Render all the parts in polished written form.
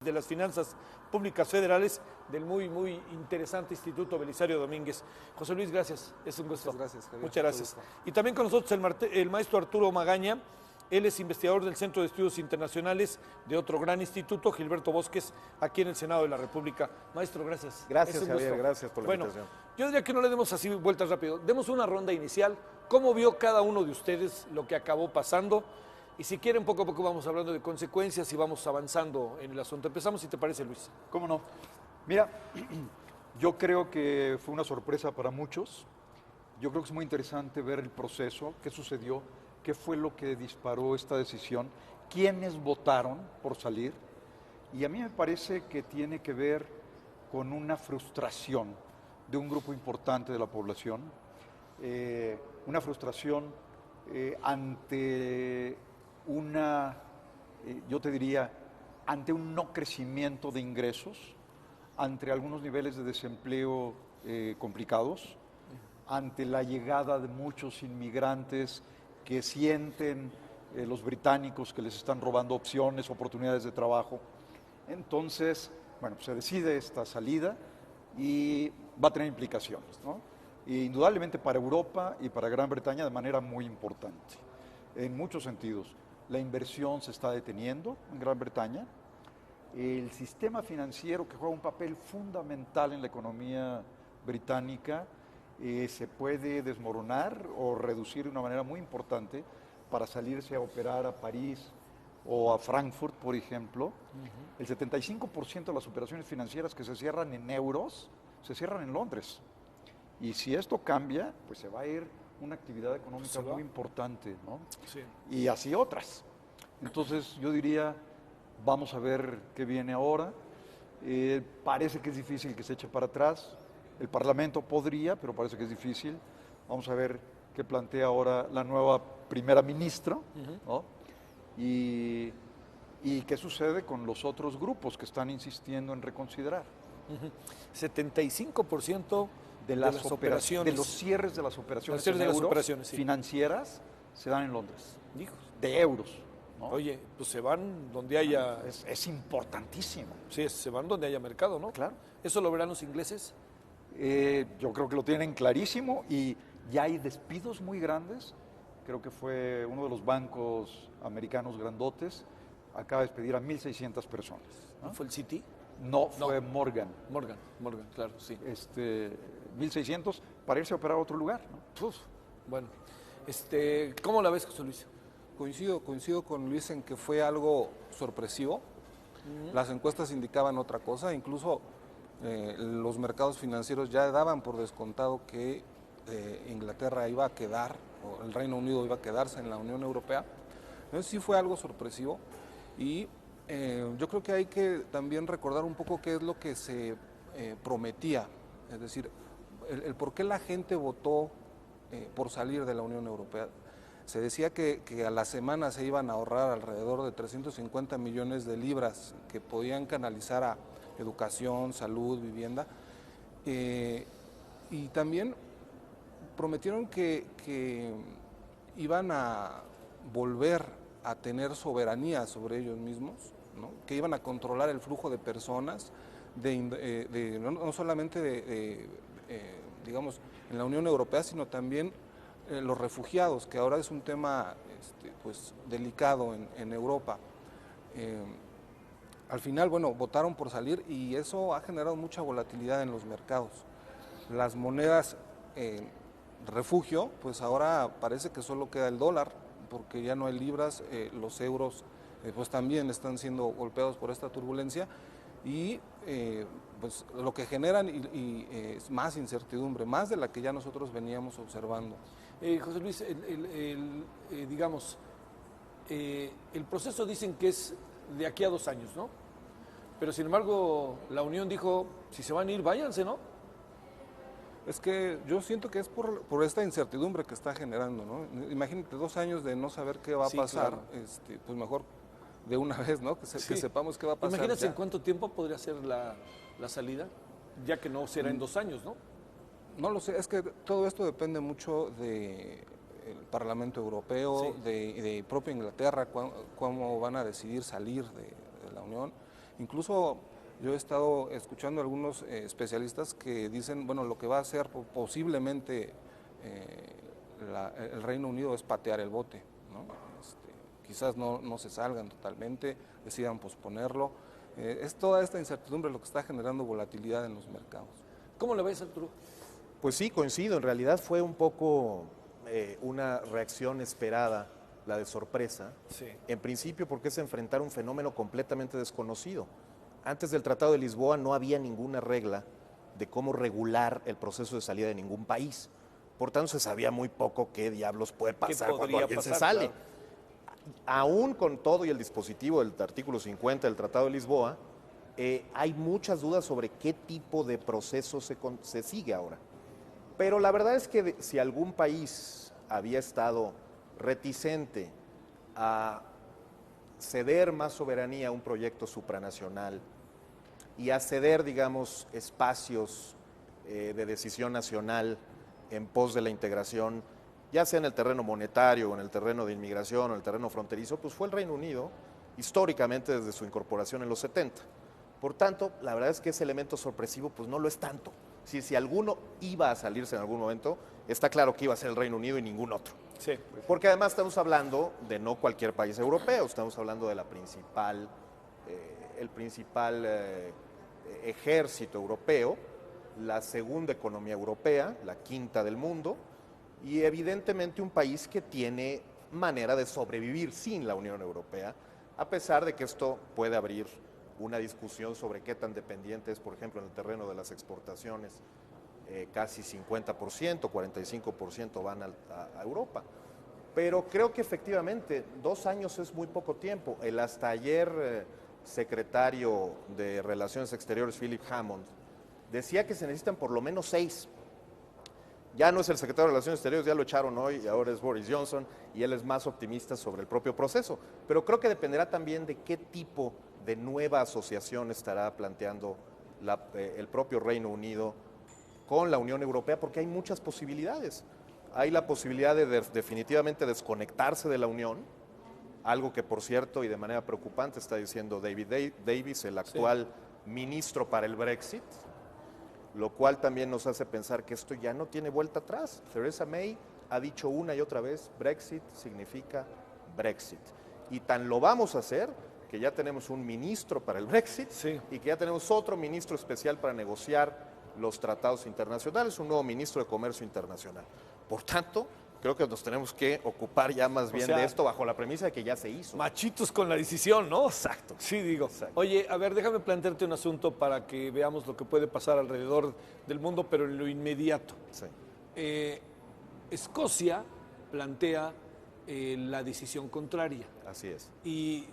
De las Finanzas Públicas Federales del muy interesante Instituto Belisario Domínguez. José Luis, gracias, es un gusto. Muchas gracias, Javier. Muchas gracias. Y también con nosotros el maestro Arturo Magaña, él es investigador del Centro de Estudios Internacionales de otro gran instituto, Gilberto Bosques, aquí en el Senado de la República. Maestro, gracias. Gracias, Javier, gracias por la invitación. Yo diría que no le demos así vueltas rápido, demos una ronda inicial. ¿Cómo vio cada uno de ustedes lo que acabó pasando? Y si quieren, poco a poco vamos hablando de consecuencias y vamos avanzando en el asunto. Empezamos, si te parece, Luis. ¿Cómo no? Mira, yo creo que fue una sorpresa para muchos. Yo creo que es muy interesante ver el proceso, qué sucedió, qué fue lo que disparó esta decisión, quiénes votaron por salir. Y a mí me parece que tiene que ver con una frustración de un grupo importante de la población, una frustración ante yo te diría, ante un no crecimiento de ingresos, ante algunos niveles de desempleo complicados, ante la llegada de muchos inmigrantes que sienten los británicos que les están robando opciones, oportunidades de trabajo. Entonces, bueno, se decide esta salida y va a tener implicaciones, ¿no? E indudablemente para Europa y para Gran Bretaña de manera muy importante, en muchos sentidos. La inversión se está deteniendo en Gran Bretaña. El sistema financiero, que juega un papel fundamental en la economía británica, se puede desmoronar o reducir de una manera muy importante para salirse a operar a París o a Frankfurt, por ejemplo. El 75% de las operaciones financieras que se cierran en euros se cierran en Londres. Y si esto cambia, pues se va a ir una actividad económica muy importante, ¿no? Sí. Y así otras. Entonces yo diría, vamos a ver qué viene ahora. Parece que es difícil que se eche para atrás. El Parlamento podría, pero parece que es difícil. Vamos a ver qué plantea ahora la nueva primera ministra, ¿no? Y qué sucede con los otros grupos que están insistiendo en reconsiderar. 75% de las operaciones, de los cierres de las operaciones, sí, financieras se dan en Londres. Hijos. De euros, ¿no? Oye, pues se van donde haya... Es importantísimo. Sí, se van donde haya mercado, ¿no? Claro. ¿Eso lo verán los ingleses? Yo creo que lo tienen clarísimo y ya hay despidos muy grandes. Creo que fue uno de los bancos americanos grandotes acaba de despedir a 1.600 personas. ¿No fue el Citi? No, fue Morgan. Morgan, claro, sí. 1.600 para irse a operar a otro lugar, ¿no? Uf, bueno, ¿cómo la ves, José Luis? Coincido con Luis en que fue algo sorpresivo. Las encuestas indicaban otra cosa, incluso los mercados financieros ya daban por descontado que Inglaterra iba a quedar, o el Reino Unido iba a quedarse en la Unión Europea. Entonces sí fue algo sorpresivo y yo creo que hay que también recordar un poco qué es lo que se prometía, es decir, el por qué la gente votó por salir de la Unión Europea. Se decía que a la semana se iban a ahorrar alrededor de 350 millones de libras que podían canalizar a educación, salud, vivienda. Y también prometieron que iban a volver a tener soberanía sobre ellos mismos, ¿no? Que iban a controlar el flujo de personas, no solamente digamos, en la Unión Europea, sino también los refugiados, que ahora es un tema pues, delicado en Europa. Al final, bueno, votaron por salir y eso ha generado mucha volatilidad en los mercados. Las monedas refugio, pues ahora parece que solo queda el dólar, porque ya no hay libras, los euros pues también están siendo golpeados por esta turbulencia y pues lo que generan es más incertidumbre, más de la que ya nosotros veníamos observando. José Luis, digamos, el proceso dicen que es de aquí a 2 años, ¿no? Pero sin embargo, la Unión dijo, si se van a ir, váyanse, ¿no? Es que yo siento que es por esta incertidumbre que está generando, ¿no? Imagínate 2 años de no saber qué va a pasar, claro. Pues mejor de una vez, ¿no? Que sepamos qué va a pasar. Imagínate en cuánto tiempo podría ser la salida, ya que no será en 2 años, ¿no? No lo sé, es que todo esto depende mucho del Parlamento Europeo, sí, de propia Inglaterra, cómo van a decidir salir de la Unión. Incluso yo he estado escuchando a algunos especialistas que dicen, bueno, lo que va a hacer posiblemente el Reino Unido es patear el bote, ¿no? Quizás no se salgan totalmente, decidan posponerlo. Es toda esta incertidumbre lo que está generando volatilidad en los mercados. ¿Cómo lo ves, Arturo? Pues sí, coincido. En realidad fue un poco una reacción esperada, la de sorpresa. Sí. En principio porque es enfrentar un fenómeno completamente desconocido. Antes del Tratado de Lisboa no había ninguna regla de cómo regular el proceso de salida de ningún país. Por tanto, se sabía muy poco qué diablos puede pasar cuando alguien se sale. Claro. Aún con todo y el dispositivo del artículo 50 del Tratado de Lisboa, hay muchas dudas sobre qué tipo de proceso se sigue ahora. Pero la verdad es que si algún país había estado reticente a ceder más soberanía a un proyecto supranacional y a ceder, digamos, espacios de decisión nacional en pos de la integración, ya sea en el terreno monetario, o en el terreno de inmigración, o en el terreno fronterizo, pues fue el Reino Unido, históricamente desde su incorporación en los 70. Por tanto, la verdad es que ese elemento sorpresivo pues no lo es tanto. Si alguno iba a salirse en algún momento, está claro que iba a ser el Reino Unido y ningún otro. Sí. Porque además estamos hablando de no cualquier país europeo, estamos hablando de el principal ejército europeo, la segunda economía europea, la quinta del mundo, y evidentemente un país que tiene manera de sobrevivir sin la Unión Europea, a pesar de que esto puede abrir una discusión sobre qué tan dependiente es, por ejemplo, en el terreno de las exportaciones, casi 50%, 45% van a Europa. Pero creo que efectivamente 2 años es muy poco tiempo. El hasta ayer secretario de Relaciones Exteriores, Philip Hammond, decía que se necesitan por lo menos 6. Ya no es el secretario de Relaciones Exteriores, ya lo echaron hoy, y ahora es Boris Johnson, y él es más optimista sobre el propio proceso. Pero creo que dependerá también de qué tipo de nueva asociación estará planteando el propio Reino Unido con la Unión Europea, porque hay muchas posibilidades. Hay la posibilidad de definitivamente desconectarse de la Unión, algo que, por cierto, y de manera preocupante, está diciendo David Davis, el actual ministro para el Brexit, lo cual también nos hace pensar que esto ya no tiene vuelta atrás. Theresa May ha dicho una y otra vez, Brexit significa Brexit. Y tan lo vamos a hacer que ya tenemos un ministro para el Brexit y que ya tenemos otro ministro especial para negociar los tratados internacionales, un nuevo ministro de Comercio Internacional. Por tanto, creo que nos tenemos que ocupar ya más bien de esto bajo la premisa de que ya se hizo. Machitos con la decisión, ¿no? Exacto. Sí, digo. Exacto. Oye, a ver, déjame plantearte un asunto para que veamos lo que puede pasar alrededor del mundo, pero en lo inmediato. Sí. Escocia plantea la decisión contraria. Así es. Y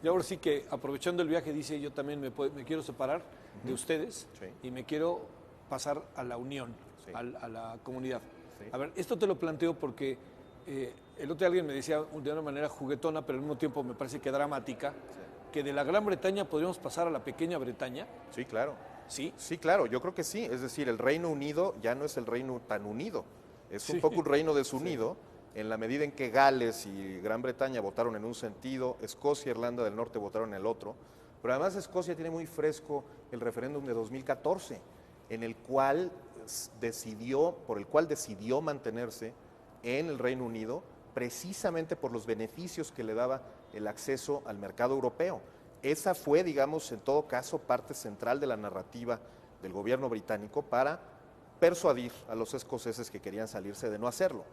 ahora sí que, aprovechando el viaje, dice, yo también me quiero separar de ustedes y me quiero pasar a la unión, a la comunidad. Sí. A ver, esto te lo planteo porque el otro día alguien me decía de una manera juguetona, pero al mismo tiempo me parece que dramática, que de la Gran Bretaña podríamos pasar a la pequeña Bretaña. Sí, claro. ¿Sí? Sí, claro, yo creo que sí. Es decir, el Reino Unido ya no es el reino tan unido. Es un poco un reino desunido en la medida en que Gales y Gran Bretaña votaron en un sentido, Escocia y Irlanda del Norte votaron en el otro. Pero además Escocia tiene muy fresco el referéndum de 2014, en el cual por el cual decidió mantenerse en el Reino Unido precisamente por los beneficios que le daba el acceso al mercado europeo. Esa fue, digamos, en todo caso, parte central de la narrativa del gobierno británico para persuadir a los escoceses que querían salirse de no hacerlo.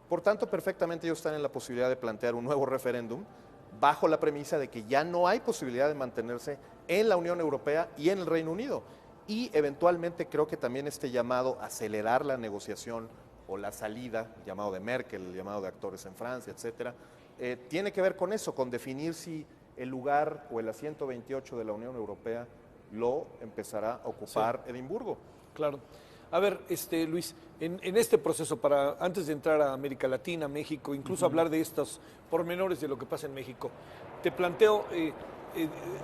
Por tanto, perfectamente ellos están en la posibilidad de plantear un nuevo referéndum bajo la premisa de que ya no hay posibilidad de mantenerse en la Unión Europea y en el Reino Unido. Y eventualmente creo que también este llamado a acelerar la negociación o la salida, el llamado de Merkel, el llamado de actores en Francia, etcétera, tiene que ver con eso, con definir si el lugar o el asiento 28 de la Unión Europea lo empezará a ocupar Edimburgo. Claro. A ver, Luis, en este proceso, antes de entrar a América Latina, México, incluso hablar de estos pormenores de lo que pasa en México, te planteo,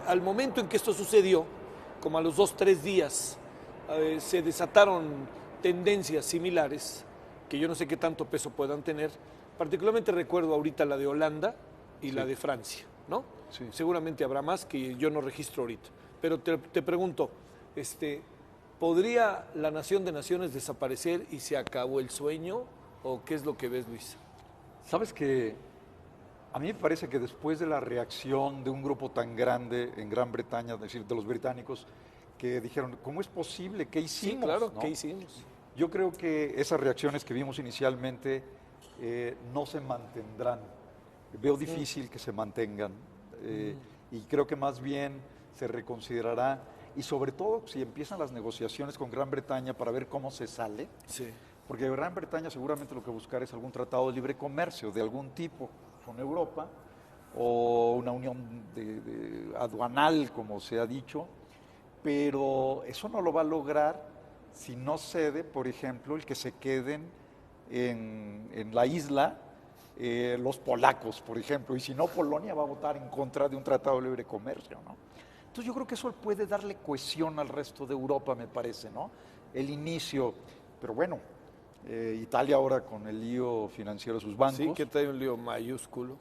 al momento en que esto sucedió, como a los 2-3 días, se desataron tendencias similares, que yo no sé qué tanto peso puedan tener. Particularmente recuerdo ahorita la de Holanda y la de Francia, ¿no? Sí. Seguramente habrá más que yo no registro ahorita. Pero te pregunto, ¿podría la nación de naciones desaparecer y se acabó el sueño? ¿O qué es lo que ves, Luis? Sabes que a mí me parece que después de la reacción de un grupo tan grande en Gran Bretaña, es decir, de los británicos, que dijeron, ¿cómo es posible? ¿Qué hicimos? Sí, claro, ¿no? ¿qué hicimos? Yo creo que esas reacciones que vimos inicialmente no se mantendrán. Veo difícil que se mantengan y creo que más bien se reconsiderará, y sobre todo si empiezan las negociaciones con Gran Bretaña para ver cómo se sale, porque Gran Bretaña seguramente lo que buscará es algún tratado de libre comercio de algún tipo con Europa o una unión aduanal, como se ha dicho, pero eso no lo va a lograr si no cede, por ejemplo, el que se queden en la isla los polacos, por ejemplo, y si no, Polonia va a votar en contra de un tratado de libre comercio, ¿no? Entonces yo creo que eso puede darle cohesión al resto de Europa, me parece, ¿no? El inicio, pero bueno, Italia ahora con el lío financiero de sus bancos. Sí, que trae un lío mayúsculo.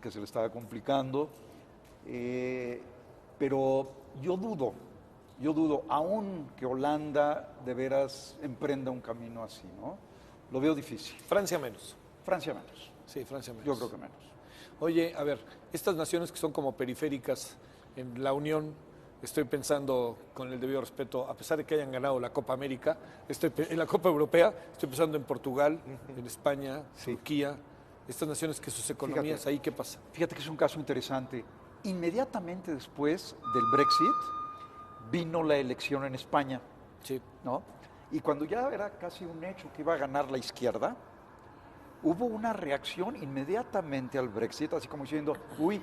Que se le estaba complicando, pero yo dudo, aún que Holanda de veras emprenda un camino así, ¿no? Lo veo difícil. Francia menos. Francia menos. Sí, Francia menos. Yo creo que menos. Oye, a ver, estas naciones que son como periféricas en la Unión, estoy pensando con el debido respeto, a pesar de que hayan ganado la Copa América, en la Copa Europea, estoy pensando en Portugal, en España, Turquía, estas naciones que sus economías, ahí, ¿qué pasa? Fíjate que es un caso interesante. Inmediatamente después del Brexit vino la elección en España, ¿no? Y cuando ya era casi un hecho que iba a ganar la izquierda, hubo una reacción inmediatamente al Brexit, así como diciendo, uy,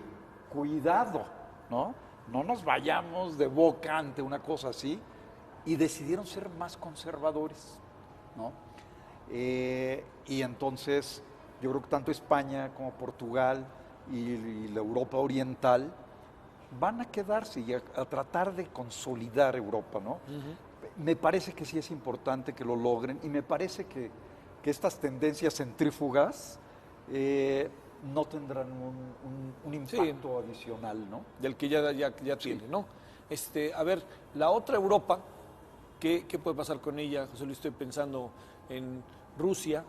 cuidado, ¿no? No nos vayamos de boca ante una cosa así, y decidieron ser más conservadores, ¿no? Y entonces yo creo que tanto España como Portugal y la Europa oriental van a quedarse y a tratar de consolidar Europa, ¿no? Me parece que sí es importante que lo logren, y me parece que estas tendencias centrífugas no tendrán un impacto adicional, ¿no? Del que ya tiene, ¿no? A ver, la otra Europa, ¿qué puede pasar con ella? José Luis, estoy pensando en Rusia,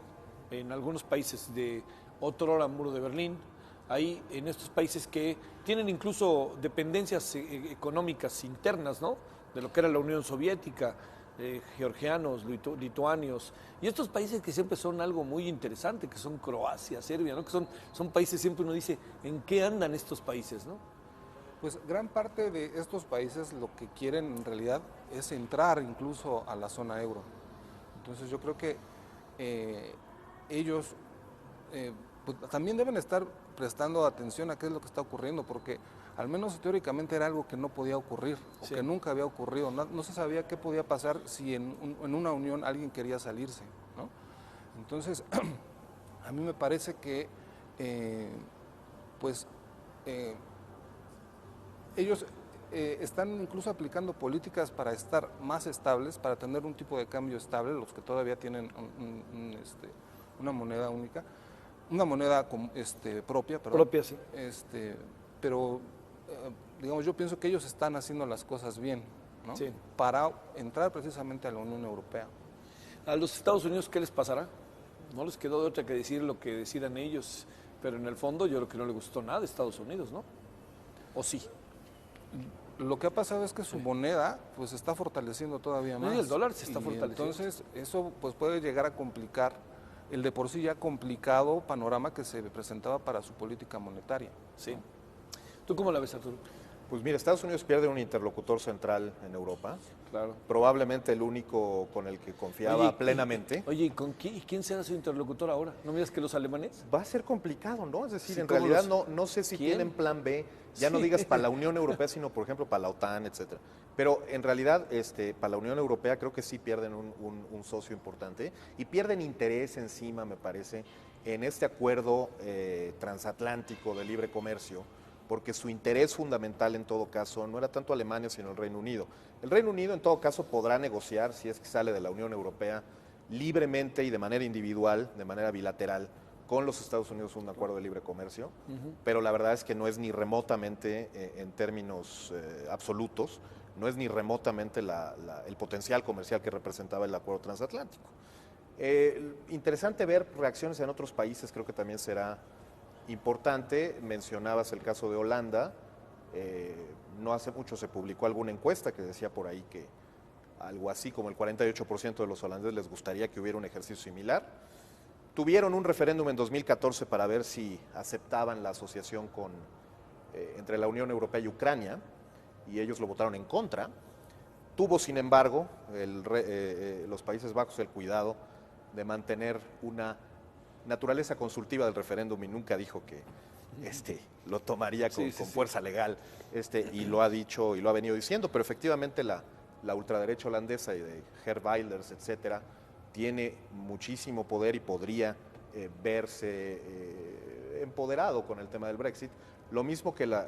en algunos países de otrora muro de Berlín, ahí en estos países que tienen incluso dependencias económicas internas, ¿no? De lo que era la Unión Soviética, georgianos, lituanios, y estos países que siempre son algo muy interesante, que son Croacia, Serbia, ¿no? Que son países, siempre uno dice, ¿en qué andan estos países, no? Pues gran parte de estos países lo que quieren en realidad es entrar incluso a la zona euro. Entonces yo creo que ellos pues, también deben estar prestando atención a qué es lo que está ocurriendo, porque al menos teóricamente era algo que no podía ocurrir, o que nunca había ocurrido. No se sabía qué podía pasar si en una unión alguien quería salirse, ¿no? Entonces, a mí me parece que ellos están incluso aplicando políticas para estar más estables, para tener un tipo de cambio estable, los que todavía tienen una moneda única, una moneda propia, perdón. Propia, sí. Pero digamos, yo pienso que ellos están haciendo las cosas bien, ¿no? Sí. Para entrar precisamente a la Unión Europea. ¿A los Estados Unidos qué les pasará? No les quedó de otra que decir lo que decidan ellos, pero en el fondo yo creo que no le gustó nada a Estados Unidos, ¿no? ¿O sí? Lo que ha pasado es que su moneda pues se está fortaleciendo todavía más. Y el dólar se está fortaleciendo. Entonces eso pues puede llegar a complicar el de por sí ya complicado panorama que se presentaba para su política monetaria. Sí. ¿Tú cómo la ves, Arturo? Pues mira, Estados Unidos pierde un interlocutor central en Europa, Claro. probablemente el único con el que confiaba plenamente. Oye, ¿y quién será su interlocutor ahora? ¿No miras que los alemanes? Va a ser complicado, ¿no? Es decir, Sí, en ¿cómo realidad los- no sé si ¿Quién? tienen plan B, ya no Sí. digas para la Unión Europea, sino por ejemplo para la OTAN, etcétera. Pero en realidad, para la Unión Europea creo que sí pierden un socio importante y pierden interés encima, me parece, en este acuerdo transatlántico de libre comercio, porque su interés fundamental en todo caso no era tanto Alemania, sino el Reino Unido. El Reino Unido en todo caso podrá negociar, si es que sale de la Unión Europea, libremente y de manera individual, de manera bilateral, con los Estados Unidos un acuerdo de libre comercio, pero la verdad es que no es ni remotamente, en términos absolutos, no es ni remotamente el potencial comercial que representaba el acuerdo transatlántico. Interesante ver reacciones en otros países, creo que también será importante. Mencionabas el caso de Holanda, no hace mucho se publicó alguna encuesta que decía por ahí que algo así como el 48% de los holandeses les gustaría que hubiera un ejercicio similar. Tuvieron un referéndum en 2014 para ver si aceptaban la asociación entre la Unión Europea y Ucrania, y ellos lo votaron en contra. Tuvo, sin embargo, los Países Bajos el cuidado de mantener una naturaleza consultiva del referéndum y nunca dijo que lo tomaría con fuerza legal, y lo ha dicho y lo ha venido diciendo, pero efectivamente la ultraderecha holandesa y de Geert Wilders, etcétera, tiene muchísimo poder y podría verse empoderado con el tema del Brexit. Lo mismo que las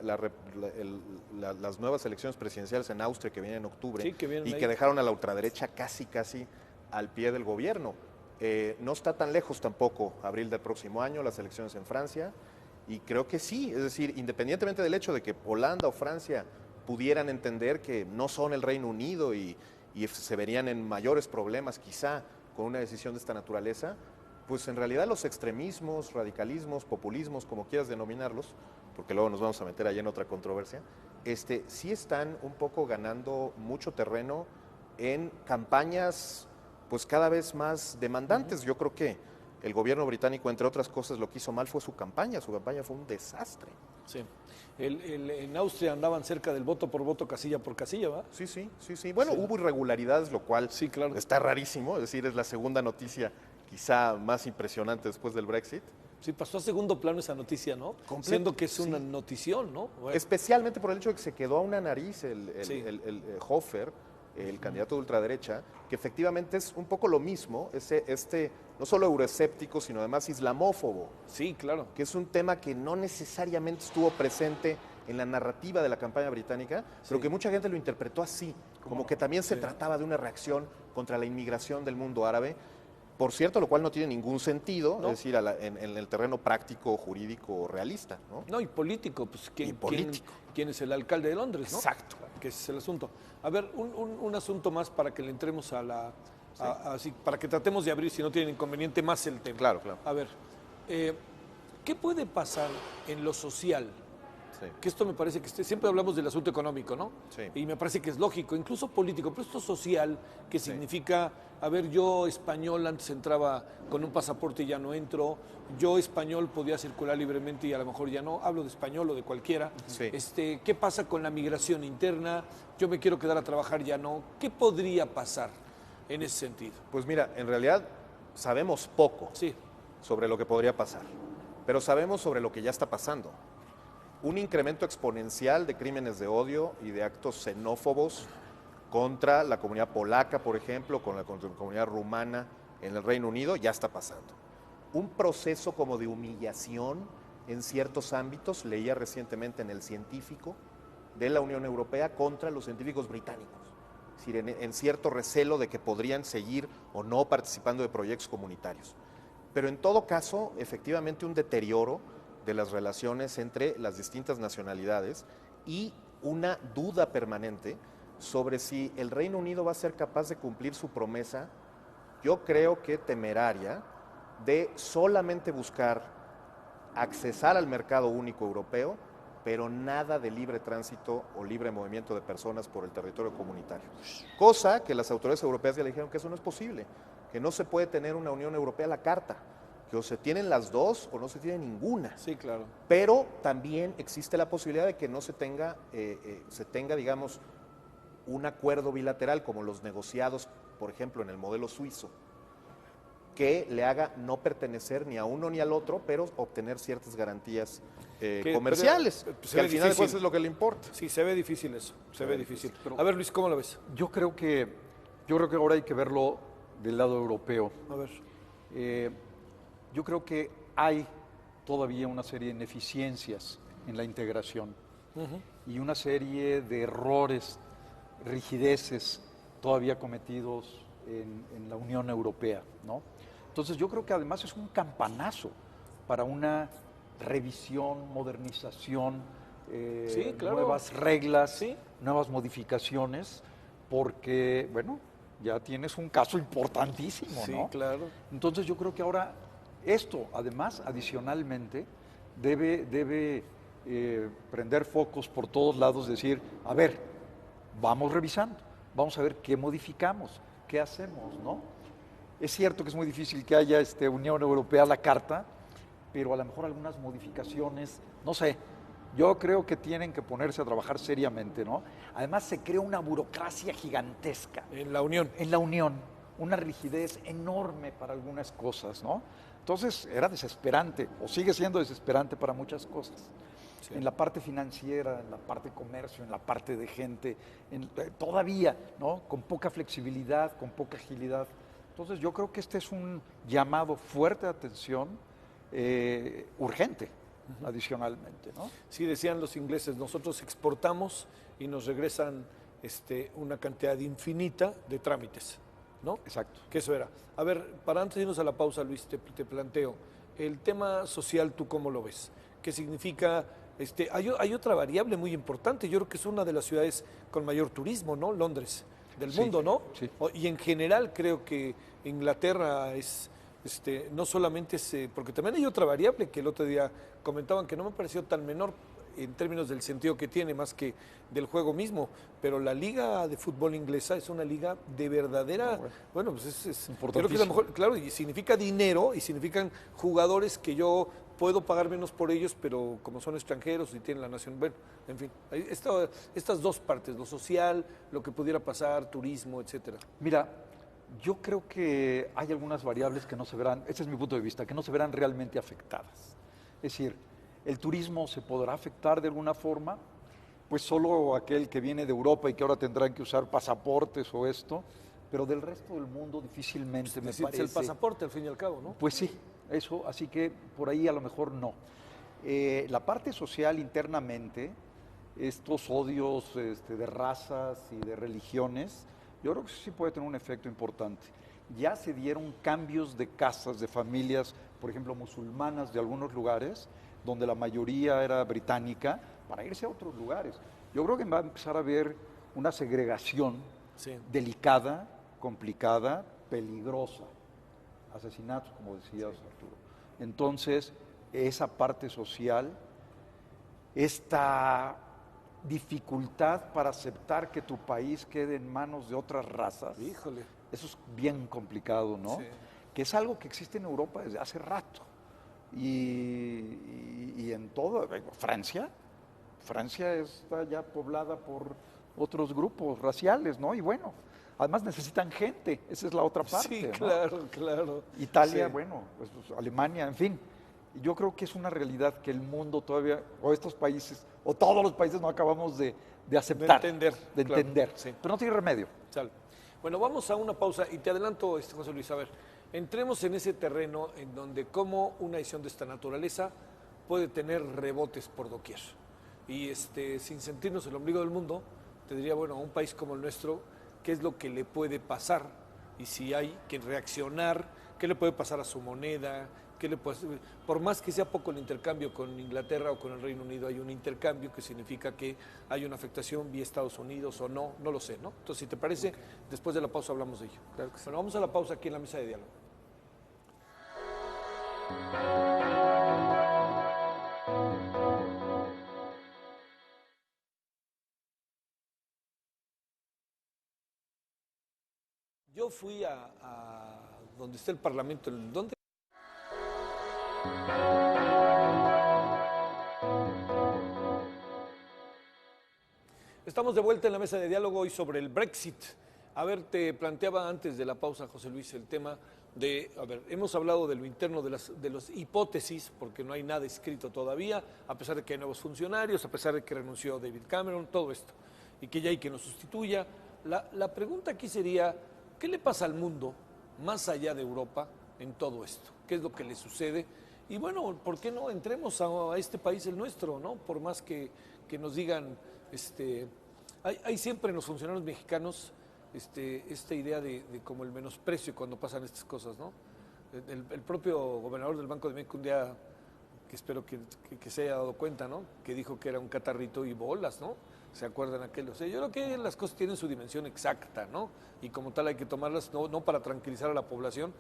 nuevas elecciones presidenciales en Austria que vienen en octubre, Sí, que vienen y ahí. que dejaron a la ultraderecha casi al pie del gobierno. No está tan lejos tampoco abril del próximo año, las elecciones en Francia, y creo que sí, es decir, independientemente del hecho de que Holanda o Francia pudieran entender que no son el Reino Unido y se verían en mayores problemas quizá con una decisión de esta naturaleza, pues en realidad los extremismos, radicalismos, populismos, como quieras denominarlos, porque luego nos vamos a meter ahí en otra controversia, sí están un poco ganando mucho terreno en campañas pues cada vez más demandantes. Yo creo que el gobierno británico, entre otras cosas, lo que hizo mal fue su campaña fue un desastre. Sí. En Austria andaban cerca del voto por voto, casilla por casilla, ¿va? Sí. Bueno, hubo irregularidades, lo cual Sí, claro. está rarísimo, es decir, es la segunda noticia quizá más impresionante después del Brexit. Sí, pasó a segundo plano esa noticia, ¿no? Completo, Siendo que es una sí. notición, ¿no? Bueno, Especialmente por el hecho de que se quedó a una nariz Sí. el Hofer, el candidato de ultraderecha, que efectivamente es un poco lo mismo, no solo euroescéptico, sino además islamófobo, sí, claro. que es un tema que no necesariamente estuvo presente en la narrativa de la campaña británica, pero que mucha gente lo interpretó así, como que también se trataba de una reacción contra la inmigración del mundo árabe, por cierto, lo cual no tiene ningún sentido, No. es decir, en el terreno práctico, jurídico, realista, ¿no? No, y político, pues Y político. ¿quién es el alcalde de Londres, no? Exacto. Que ese es el asunto. A ver, un asunto más para que le entremos así, para que tratemos de abrir, si no tienen inconveniente, más el tema. Claro. A ver, ¿Qué puede pasar en lo social? Sí. Que esto me parece que siempre hablamos del asunto económico, ¿no? Sí. Y me parece que es lógico, incluso político, pero esto social, que significa, a ver, yo español antes entraba con un pasaporte y ya no entro, yo español podía circular libremente y a lo mejor ya no, hablo de español o de cualquiera. Sí. ¿Qué pasa con la migración interna? Yo me quiero quedar a trabajar, ya no. ¿Qué podría pasar en ese sentido? Pues mira, en realidad sabemos poco Sí, sobre lo que podría pasar, pero sabemos sobre lo que ya está pasando. Un incremento exponencial de crímenes de odio y de actos xenófobos contra la comunidad polaca, por ejemplo, contra la comunidad rumana en el Reino Unido, ya está pasando. Un proceso como de humillación en ciertos ámbitos, leía recientemente en El Científico, de la Unión Europea contra los científicos británicos. Es decir, en cierto recelo de que podrían seguir o no participando de proyectos comunitarios. Pero en todo caso, efectivamente, un deterioro de las relaciones entre las distintas nacionalidades y una duda permanente sobre si el Reino Unido va a ser capaz de cumplir su promesa, yo creo que temeraria, de solamente buscar accesar al mercado único europeo, pero nada de libre tránsito o libre movimiento de personas por el territorio comunitario. Cosa que las autoridades europeas ya le dijeron que eso no es posible, que no se puede tener una Unión Europea a la carta, que o se tienen las dos o no se tiene ninguna. sí, claro. Pero también existe la posibilidad de que no se tenga, digamos, un acuerdo bilateral como los negociados, por ejemplo, en el modelo suizo, que le haga no pertenecer ni a uno ni al otro, pero obtener ciertas garantías comerciales, que al final de cuentas es lo que le importa. Sí, se ve difícil eso, se ve difícil. A ver, Luis, ¿cómo lo ves? Yo creo que ahora hay que verlo del lado europeo. A ver. Yo creo que hay todavía una serie de ineficiencias en la integración y una serie de errores, rigideces todavía cometidos en la Unión Europea, ¿no? Entonces yo creo que además es un campanazo para una revisión, modernización, Sí, claro. nuevas reglas, Sí. nuevas modificaciones, porque, bueno, ya tienes un caso importantísimo, Sí, ¿no? claro. Entonces yo creo que ahora esto, además, adicionalmente, debe prender focos por todos lados, decir, a ver, vamos revisando, vamos a ver qué modificamos, qué hacemos, ¿no? Es cierto que es muy difícil que haya Unión Europea a la carta, pero a lo mejor algunas modificaciones, no sé, yo creo que tienen que ponerse a trabajar seriamente, ¿no? Además se crea una burocracia gigantesca. En la Unión. En la Unión, una rigidez enorme para algunas cosas, ¿no? Entonces era desesperante, o sigue siendo desesperante para muchas cosas. Sí. En la parte financiera, en la parte de comercio, en la parte de gente, todavía, ¿no? Con poca flexibilidad, con poca agilidad. Entonces yo creo que este es un llamado fuerte de atención, urgente, adicionalmente, ¿no? Sí, decían los ingleses, nosotros exportamos y nos regresan una cantidad infinita de trámites, ¿no? Exacto. Que eso era. A ver, para antes de irnos a la pausa, Luis, te planteo, el tema social, ¿tú cómo lo ves? ¿Qué significa? Hay otra variable muy importante, yo creo que es una de las ciudades con mayor turismo, ¿no? Londres, del mundo, ¿no? Sí. Y en general creo que Inglaterra es, no solamente es, porque también hay otra variable que el otro día comentaban que no me pareció tan menor en términos del sentido que tiene más que del juego mismo, pero la liga de fútbol inglesa es una liga de verdadera, bueno, pues es creo que es la mejor, claro, y significa dinero y significan jugadores que yo puedo pagar menos por ellos, pero como son extranjeros y tienen la nación, bueno, en fin, estas dos partes, lo social, lo que pudiera pasar, turismo, etcétera. Mira, yo creo que hay algunas variables que no se verán, ese es mi punto de vista, que no se verán realmente afectadas. Es decir, ¿el turismo se podrá afectar de alguna forma? Pues solo aquel que viene de Europa y que ahora tendrán que usar pasaportes o esto, pero del resto del mundo difícilmente me parece. El pasaporte al fin y al cabo, ¿no? Pues sí, eso, así que por ahí a lo mejor no. La parte social internamente, estos odios de razas y de religiones, yo creo que sí puede tener un efecto importante. Ya se dieron cambios de casas, de familias, por ejemplo, musulmanas de algunos lugares, donde la mayoría era británica, para irse a otros lugares. Yo creo que va a empezar a haber una segregación delicada, complicada, peligrosa. Asesinatos, como decías, Arturo. Entonces, esa parte social, esta dificultad para aceptar que tu país quede en manos de otras razas. Híjole. Eso es bien complicado, ¿no? Sí. Que es algo que existe en Europa desde hace rato. Y en todo, Francia está ya poblada por otros grupos raciales, ¿no? Y bueno, además necesitan gente, esa es la otra parte. Sí, ¿no? claro, claro. Italia, Sí. bueno, pues, Alemania, en fin. Yo creo que es una realidad que el mundo todavía, o estos países, o todos los países no acabamos de aceptar. De entender, De claro, entender. sí. Pero no tiene remedio. Sale. Bueno, vamos a una pausa y te adelanto, José Luis, a ver, entremos en ese terreno en donde cómo una decisión de esta naturaleza puede tener rebotes por doquier. Y sin sentirnos el ombligo del mundo, te diría, bueno, a un país como el nuestro, ¿qué es lo que le puede pasar? Y si hay que reaccionar, ¿qué le puede pasar a su moneda? Por más que sea poco el intercambio con Inglaterra o con el Reino Unido, hay un intercambio que significa que hay una afectación vía Estados Unidos o no, no lo sé, ¿no? Entonces, si te parece, después de la pausa hablamos de ello. Claro que sí. Bueno, vamos a la pausa aquí en la mesa de diálogo. Yo fui a donde está el Parlamento, ¿dónde? Estamos de vuelta en la mesa de diálogo hoy sobre el Brexit. A ver, te planteaba antes de la pausa, José Luis, el tema de, a ver, hemos hablado de lo interno de las hipótesis, porque no hay nada escrito todavía, a pesar de que hay nuevos funcionarios, a pesar de que renunció David Cameron, todo esto, y que ya hay quien nos sustituya. La pregunta aquí sería, ¿qué le pasa al mundo más allá de Europa en todo esto? ¿Qué es lo que le sucede? Y bueno, ¿por qué no entremos a este país, el nuestro, ¿no? Por más que nos digan, hay siempre en los funcionarios mexicanos esta idea de como el menosprecio cuando pasan estas cosas, ¿no? El propio gobernador del Banco de México un día, que espero que se haya dado cuenta, ¿no? Que dijo que era un catarrito y bolas, ¿no? ¿Se acuerdan aquello? O sea, yo creo que las cosas tienen su dimensión exacta, ¿no? Y como tal hay que tomarlas, no para tranquilizar a la población.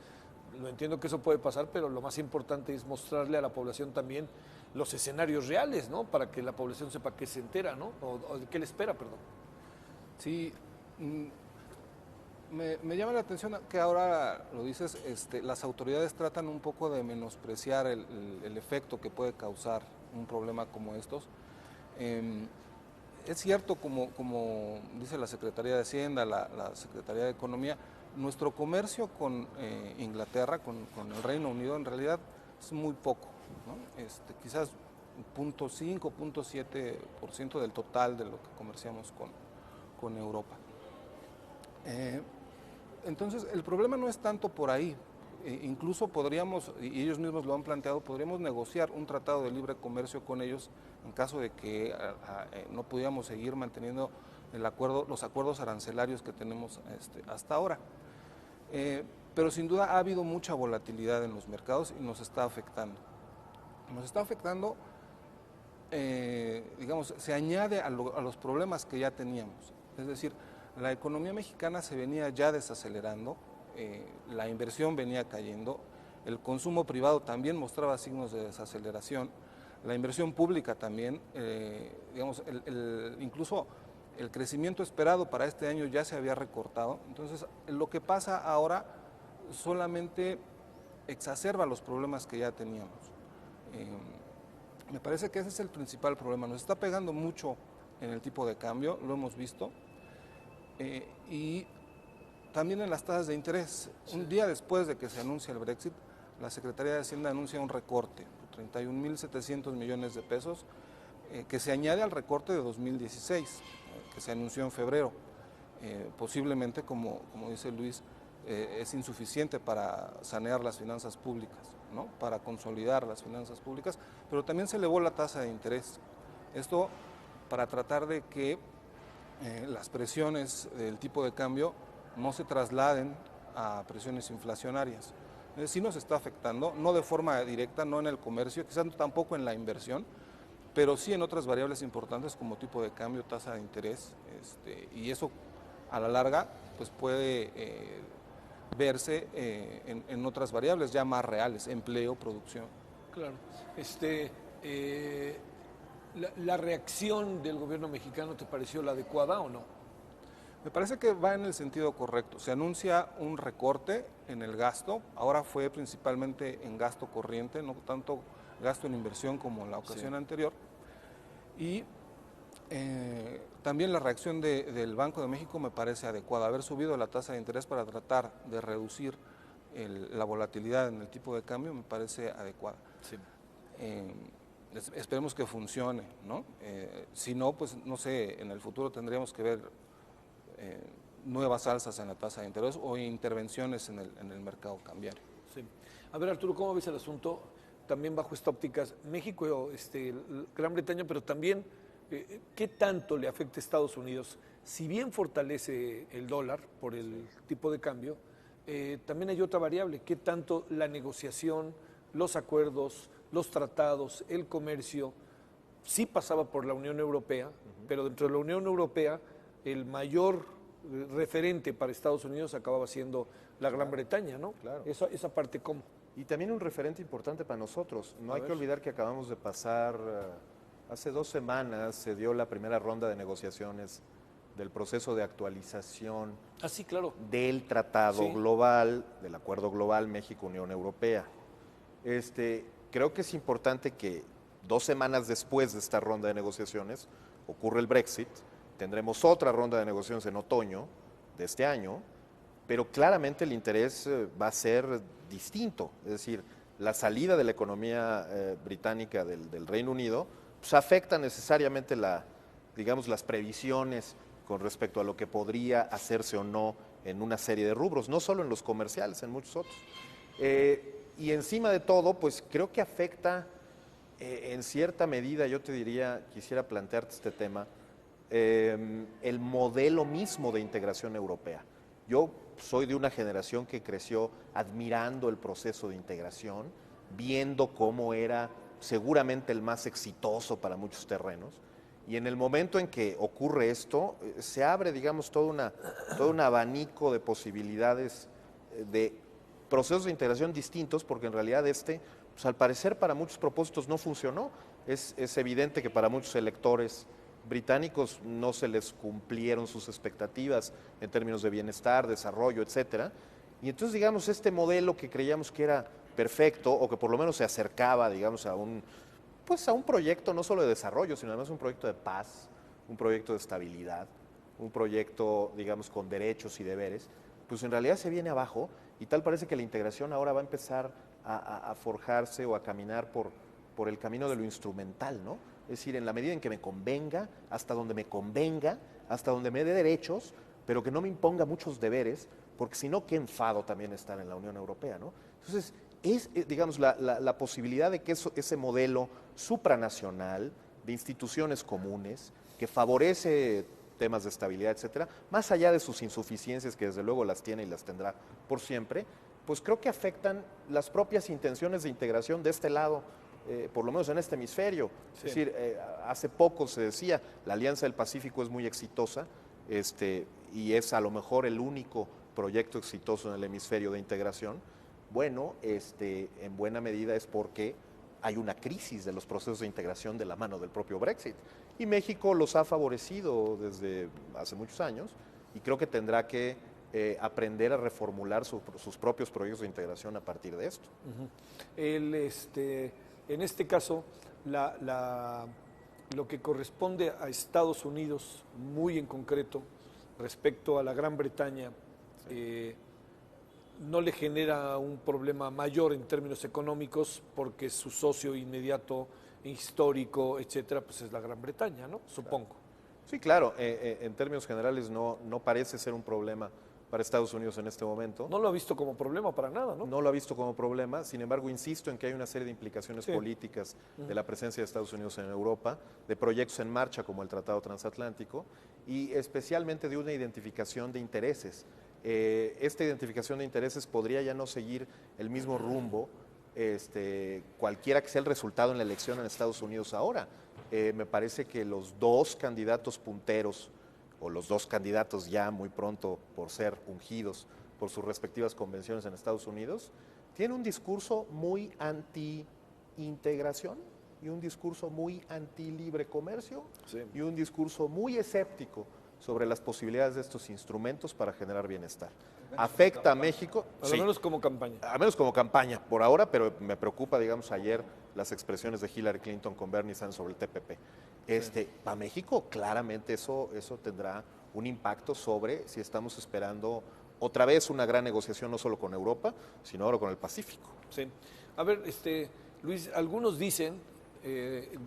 Lo entiendo que eso puede pasar, pero lo más importante es mostrarle a la población también los escenarios reales, ¿no? Para que la población sepa qué se entera, ¿no? O de qué le espera, perdón. Sí, me llama la atención que ahora lo dices, las autoridades tratan un poco de menospreciar el efecto que puede causar un problema como estos. Es cierto, como dice la Secretaría de Hacienda, la Secretaría de Economía, nuestro comercio con Inglaterra, con el Reino Unido, en realidad es muy poco, ¿no? Quizás 0.5, 0.7% del total de lo que comerciamos con Europa. Entonces, el problema no es tanto por ahí. Incluso podríamos, y ellos mismos lo han planteado, podríamos negociar un tratado de libre comercio con ellos en caso de que no pudiéramos seguir manteniendo los acuerdos arancelarios que tenemos hasta ahora. Pero sin duda ha habido mucha volatilidad en los mercados y nos está afectando. Nos está afectando, digamos, se añade a los problemas que ya teníamos. Es decir, la economía mexicana se venía ya desacelerando, la inversión venía cayendo, el consumo privado también mostraba signos de desaceleración, la inversión pública también, digamos, incluso el crecimiento esperado para este año ya se había recortado. Entonces, lo que pasa ahora solamente exacerba los problemas que ya teníamos. Me parece que ese es el principal problema. Nos está pegando mucho en el tipo de cambio, lo hemos visto, y también en las tasas de interés. Sí. Un día después de que se anuncia el Brexit, la Secretaría de Hacienda anuncia un recorte de 31.700 millones de pesos, que se añade al recorte de 2016, que se anunció en febrero. Posiblemente, como dice Luis, es insuficiente para sanear las finanzas públicas, ¿no? Para consolidar las finanzas públicas, pero también se elevó la tasa de interés. Esto para tratar de que las presiones del tipo de cambio no se trasladen a presiones inflacionarias. Sí nos está afectando, no de forma directa, no en el comercio, quizás tampoco en la inversión, pero sí en otras variables importantes como tipo de cambio, tasa de interés, y eso a la larga pues puede verse en otras variables ya más reales, empleo, producción. Claro. La reacción del gobierno mexicano, ¿te pareció la adecuada o no? Me parece que va en el sentido correcto. Se anuncia un recorte en el gasto. Ahora fue principalmente en gasto corriente, no tanto gasto en inversión como en la ocasión anterior. Y también la reacción del Banco de México me parece adecuada. Haber subido la tasa de interés para tratar de reducir la volatilidad en el tipo de cambio me parece adecuada. Sí. Esperemos que funcione, ¿no? Si no, pues no sé, en el futuro tendríamos que ver nuevas alzas en la tasa de interés o intervenciones en el mercado cambiario. Sí. A ver, Arturo, ¿cómo ves el asunto? También bajo esta óptica, México, Gran Bretaña, pero también, ¿qué tanto le afecta a Estados Unidos? Si bien fortalece el dólar por el tipo de cambio, también hay otra variable, ¿qué tanto la negociación, los acuerdos, los tratados, el comercio, sí pasaba por la Unión Europea, pero dentro de la Unión Europea el mayor referente para Estados Unidos acababa siendo la Gran Bretaña, ¿no? Claro. Esa parte, ¿cómo? Y también un referente importante para nosotros. No hay que olvidar que acabamos de pasar, hace 2 semanas se dio la primera ronda de negociaciones del proceso de actualización Sí, claro. del tratado global, del acuerdo global México-Unión Europea. Creo que es importante que 2 semanas después de esta ronda de negociaciones ocurre el Brexit, tendremos otra ronda de negociaciones en otoño de este año, pero claramente el interés va a ser distinto, es decir, la salida de la economía británica del Reino Unido pues afecta necesariamente las previsiones con respecto a lo que podría hacerse o no en una serie de rubros, no solo en los comerciales, en muchos otros. Y encima de todo, pues creo que afecta en cierta medida, yo te diría, quisiera plantearte este tema, el modelo mismo de integración europea. Yo soy de una generación que creció admirando el proceso de integración, viendo cómo era seguramente el más exitoso para muchos terrenos, y en el momento en que ocurre esto, se abre, digamos, todo un abanico de posibilidades de procesos de integración distintos, porque en realidad pues al parecer para muchos propósitos no funcionó. Es evidente que para muchos electores británicos no se les cumplieron sus expectativas en términos de bienestar, desarrollo, etcétera. Y entonces, digamos, este modelo que creíamos que era perfecto, o que por lo menos se acercaba, digamos, a un proyecto no solo de desarrollo, sino además un proyecto de paz, un proyecto de estabilidad, un proyecto, digamos, con derechos y deberes, pues en realidad se viene abajo, y tal parece que la integración ahora va a empezar a forjarse o a caminar por el camino de lo instrumental, ¿no? Es decir, en la medida en que me convenga, hasta donde me convenga, hasta donde me dé derechos, pero que no me imponga muchos deberes, porque si no, qué enfado también estar en la Unión Europea, ¿no? Entonces, digamos, la posibilidad de que ese modelo supranacional, de instituciones comunes, que favorece temas de estabilidad, etcétera, más allá de sus insuficiencias, que desde luego las tiene y las tendrá por siempre, pues creo que afectan las propias intenciones de integración de este lado, por lo menos en este hemisferio. Sí. Es decir, hace poco se decía, la Alianza del Pacífico es muy exitosa, y es a lo mejor el único proyecto exitoso en el hemisferio de integración. Bueno, en buena medida es porque hay una crisis de los procesos de integración de la mano del propio Brexit. Y México los ha favorecido desde hace muchos años, y creo que tendrá que aprender a reformular sus propios proyectos de integración a partir de esto. En este caso, lo que corresponde a Estados Unidos, muy en concreto, respecto a la Gran Bretaña, no le genera un problema mayor en términos económicos, porque su socio inmediato, histórico, etcétera, pues es la Gran Bretaña, ¿no? Supongo. Sí, claro, en términos generales no parece ser un problema para Estados Unidos en este momento. No lo ha visto como problema para nada, ¿no? No lo ha visto como problema, sin embargo, insisto en que hay una serie de implicaciones políticas de la presencia de Estados Unidos en Europa, de proyectos en marcha como el Tratado Transatlántico, y especialmente de una identificación de intereses. Esta identificación de intereses podría ya no seguir el mismo rumbo, cualquiera que sea el resultado en la elección en Estados Unidos ahora. Me parece que los 2 candidatos punteros, o los 2 candidatos ya muy pronto por ser ungidos por sus respectivas convenciones en Estados Unidos, tienen un discurso muy anti-integración y un discurso muy anti-libre comercio Sí. y un discurso muy escéptico sobre las posibilidades de estos instrumentos para generar bienestar. ¿Afecta a México? A lo Sí. menos como campaña. A menos como campaña por ahora, pero me preocupa, digamos, ayer las expresiones de Hillary Clinton con Bernie Sanders sobre el TPP. Para México, claramente eso tendrá un impacto sobre si estamos esperando otra vez una gran negociación, no solo con Europa, sino ahora con el Pacífico. Sí. A ver, Luis, algunos dicen,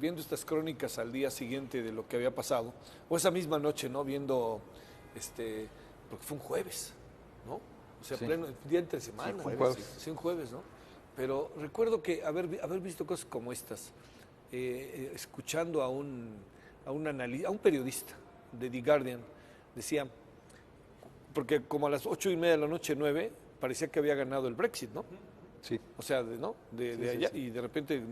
viendo estas crónicas al día siguiente de lo que había pasado, o esa misma noche, ¿no? Viendo, porque fue un jueves, ¿no? O sea, Sí. pleno día entre semana. Sí, jueves. Sí, un jueves, ¿no? Pero recuerdo que haber visto cosas como estas, escuchando a un periodista de The Guardian, decía, porque como a las 8:30 de la noche, 9, parecía que había ganado el Brexit, ¿no? Sí. O sea, de allá, y de repente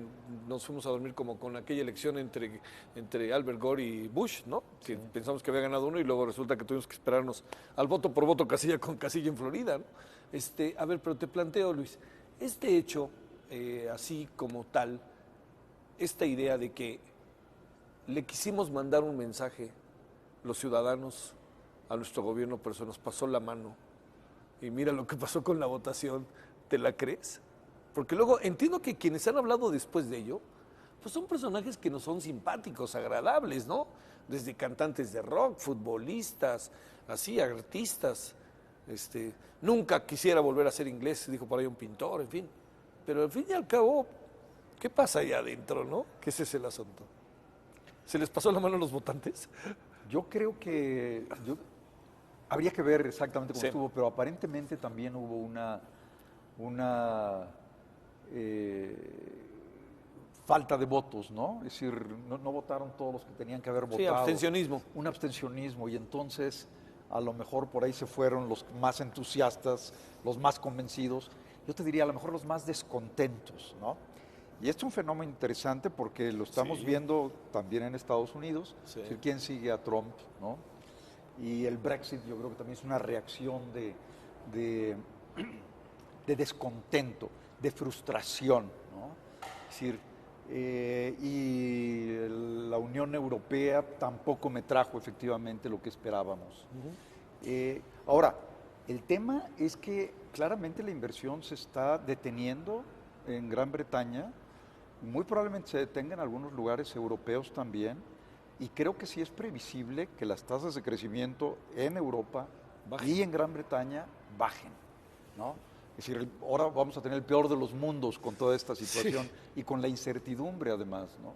nos fuimos a dormir como con aquella elección entre Albert Gore y Bush, ¿no? Que pensamos que había ganado uno y luego resulta que tuvimos que esperarnos al voto por voto casilla con casilla en Florida, ¿no? A ver, pero te planteo, Luis, este hecho, así como tal, esta idea de que le quisimos mandar un mensaje los ciudadanos a nuestro gobierno, pero se nos pasó la mano y mira lo que pasó con la votación, ¿te la crees? Porque luego entiendo que quienes han hablado después de ello, pues son personajes que no son simpáticos, agradables, ¿no? Desde cantantes de rock, futbolistas, así, artistas. Nunca quisiera volver a ser inglés, dijo por ahí un pintor, en fin. Pero al fin y al cabo, ¿qué pasa allá adentro, no? Que ese es el asunto. ¿Se les pasó la mano a los votantes? Yo creo que habría que ver exactamente cómo Sí. estuvo, pero aparentemente también hubo una falta de votos, ¿no? Es decir, no votaron todos los que tenían que haber votado. Sí, abstencionismo. Un abstencionismo, y entonces a lo mejor por ahí se fueron los más entusiastas, los más convencidos, yo te diría a lo mejor los más descontentos, ¿no? Y esto es un fenómeno interesante porque lo estamos viendo también en Estados Unidos, Sí. es decir, quién sigue a Trump, ¿no? Y el Brexit yo creo que también es una reacción de descontento, de frustración, ¿no? Es decir, y la Unión Europea tampoco me trajo efectivamente lo que esperábamos. Ahora, el tema es que claramente la inversión se está deteniendo en Gran Bretaña, muy probablemente se detenga en algunos lugares europeos también, y creo que sí es previsible que las tasas de crecimiento en Europa y en Gran Bretaña bajen, ¿no? Es decir, ahora vamos a tener el peor de los mundos con toda esta situación y con la incertidumbre además, ¿no?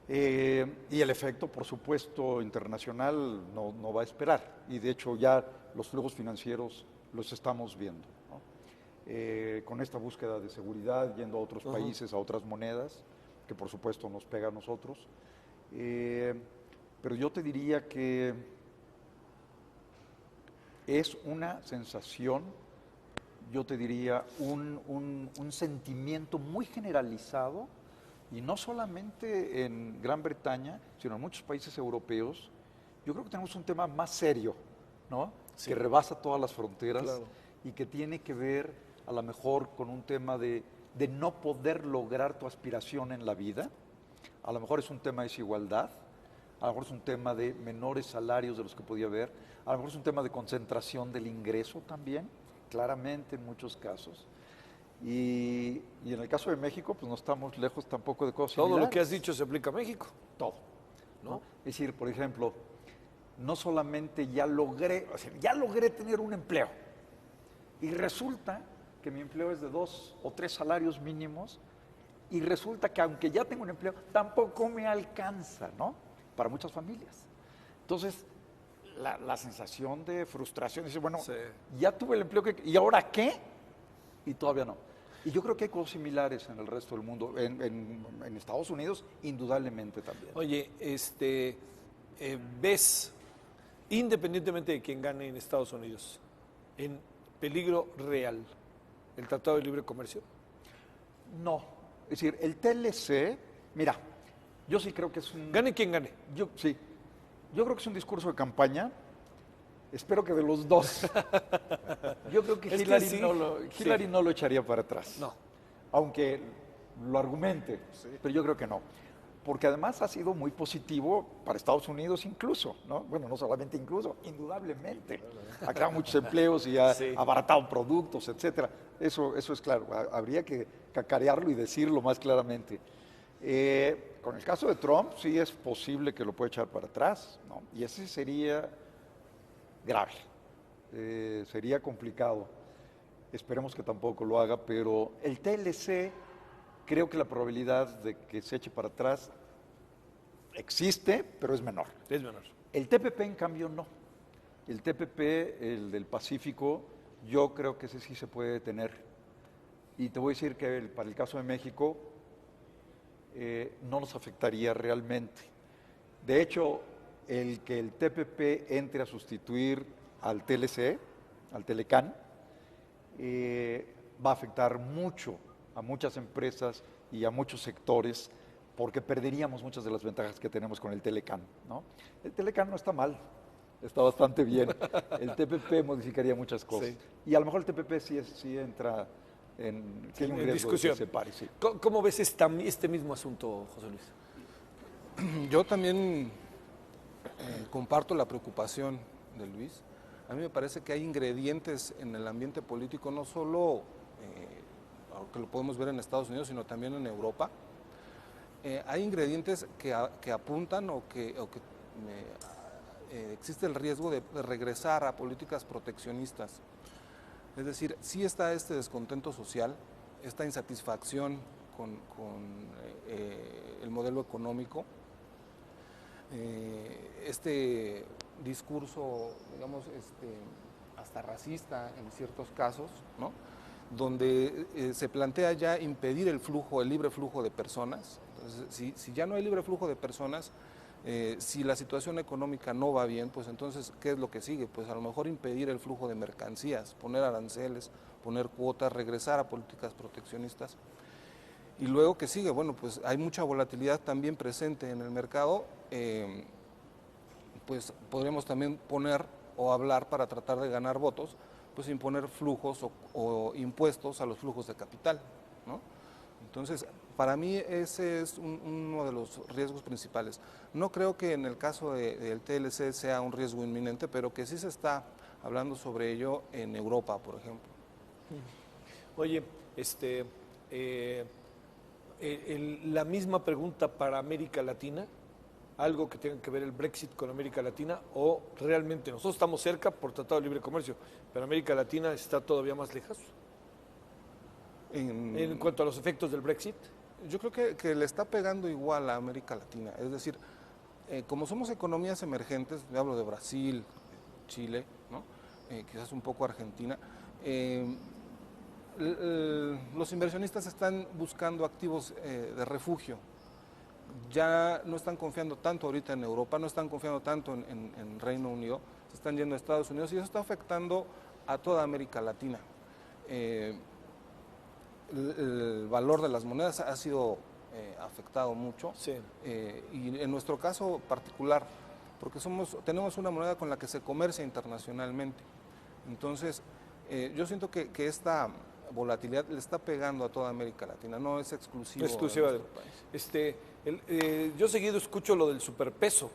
Y el efecto, por supuesto, internacional no va a esperar, y de hecho ya los flujos financieros los estamos viendo, ¿no? Con esta búsqueda de seguridad, yendo a otros países, a otras monedas, que por supuesto nos pega a nosotros. Pero yo te diría que es una sensación, yo te diría un sentimiento muy generalizado, y no solamente en Gran Bretaña, sino en muchos países europeos. Yo creo que tenemos un tema más serio, ¿no? Sí. Que rebasa todas las fronteras, Claro. y que tiene que ver a lo mejor con un tema de no poder lograr tu aspiración en la vida. A lo mejor es un tema de desigualdad, a lo mejor es un tema de menores salarios de los que podía haber, a lo mejor es un tema de concentración del ingreso también, claramente en muchos casos. Y en el caso de México, pues no estamos lejos tampoco de cosas Todo lo similares. que has dicho se aplica a México. Todo, ¿no? Es decir, por ejemplo, no solamente ya logré tener un empleo, y resulta que mi empleo es de 2 o 3 salarios mínimos, y resulta que aunque ya tengo un empleo, tampoco me alcanza, ¿no? Para muchas familias. Entonces, la sensación de frustración, dice, bueno, Sí. ya tuve el empleo, ¿y ahora qué? Y todavía no. Y yo creo que hay cosas similares en el resto del mundo, en Estados Unidos, indudablemente también. Oye, ¿ves, independientemente de quién gane en Estados Unidos, en peligro real el Tratado de Libre Comercio? No, es decir, el TLC, mira, yo sí creo que es un... Gane quien gane. Yo creo que es un discurso de campaña. Espero que de los dos. Yo creo que Es que Hillary, sí, Hillary no lo echaría para atrás. No. Aunque lo argumente, pero yo creo que no. Porque además ha sido muy positivo para Estados Unidos incluso, ¿no? Bueno, no solamente incluso, indudablemente. Ha creado muchos empleos y ha abaratado productos, etcétera. Eso es claro, habría que cacarearlo y decirlo más claramente. Con el caso de Trump, sí es posible que lo pueda echar para atrás, ¿no? Y ese sería grave, sería complicado. Esperemos que tampoco lo haga, pero el TLC, creo que la probabilidad de que se eche para atrás existe, pero es menor. Es menor. El TPP, en cambio, no. El TPP, el del Pacífico, yo creo que ese sí se puede detener. Y te voy a decir que para el caso de México no nos afectaría realmente. De hecho, el que el TPP entre a sustituir al TLC, al Telecán, va a afectar mucho a muchas empresas y a muchos sectores, porque perderíamos muchas de las ventajas que tenemos con el Telecán, ¿no? El Telecán no está mal, está bastante bien. El TPP modificaría muchas cosas. Sí. Y a lo mejor el TPP sí entra en discusión. De que se separe, sí. ¿Cómo ves este mismo asunto, José Luis? Yo también comparto la preocupación de Luis. A mí me parece que hay ingredientes en el ambiente político, no solo que lo podemos ver en Estados Unidos, sino también en Europa. Hay ingredientes que apuntan o que existe el riesgo de regresar a políticas proteccionistas. Es decir, sí está este descontento social, esta insatisfacción con el modelo económico, este discurso, digamos, hasta racista en ciertos casos, ¿no? Donde se plantea ya impedir el libre flujo de personas. Entonces, si ya no hay libre flujo de personas, si la situación económica no va bien, pues entonces, ¿qué es lo que sigue? Pues a lo mejor impedir el flujo de mercancías, poner aranceles, poner cuotas, regresar a políticas proteccionistas. Y luego, ¿qué sigue? Bueno, pues hay mucha volatilidad también presente en el mercado, pues podremos también poner o hablar para tratar de ganar votos, pues imponer flujos o impuestos a los flujos de capital, ¿no? Entonces, para mí ese es uno de los riesgos principales. No creo que en el caso del TLC sea un riesgo inminente, pero que sí se está hablando sobre ello en Europa, por ejemplo. Oye, la misma pregunta para América Latina, algo que tenga que ver el Brexit con América Latina, o realmente nosotros estamos cerca por Tratado de Libre Comercio, pero América Latina está todavía más lejos en cuanto a los efectos del Brexit. Yo creo que le está pegando igual a América Latina, es decir, como somos economías emergentes, yo hablo de Brasil, Chile, ¿no? Quizás un poco Argentina, los inversionistas están buscando activos de refugio. Ya no están confiando tanto ahorita en Europa, no están confiando tanto en Reino Unido, se están yendo a Estados Unidos y eso está afectando a toda América Latina. El valor de las monedas ha sido afectado mucho, sí. Y en nuestro caso particular, porque tenemos una moneda con la que se comercia internacionalmente. Entonces, yo siento que esta volatilidad le está pegando a toda América Latina, no es exclusiva del país. Yo seguido escucho lo del superpeso,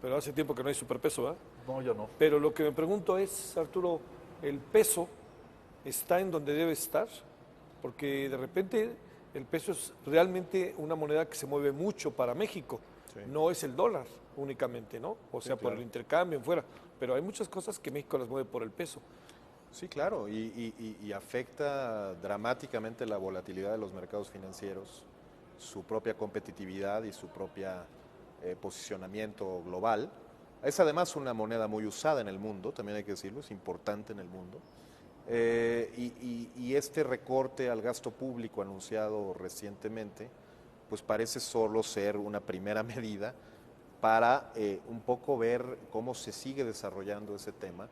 pero hace tiempo que no hay superpeso, ¿verdad? No, yo no. Pero lo que me pregunto es, Arturo, ¿el peso está en donde debe estar? Porque de repente el peso es realmente una moneda que se mueve mucho para México, sí. No es el dólar únicamente, ¿no? O sea, sí, claro, por el intercambio en fuera, pero hay muchas cosas que México las mueve por el peso. Sí, claro, y afecta dramáticamente la volatilidad de los mercados financieros, su propia competitividad y su propia posicionamiento global. Es además una moneda muy usada en el mundo, también hay que decirlo, es importante en el mundo. Y este recorte al gasto público anunciado recientemente, pues parece solo ser una primera medida para un poco ver cómo se sigue desarrollando ese tema.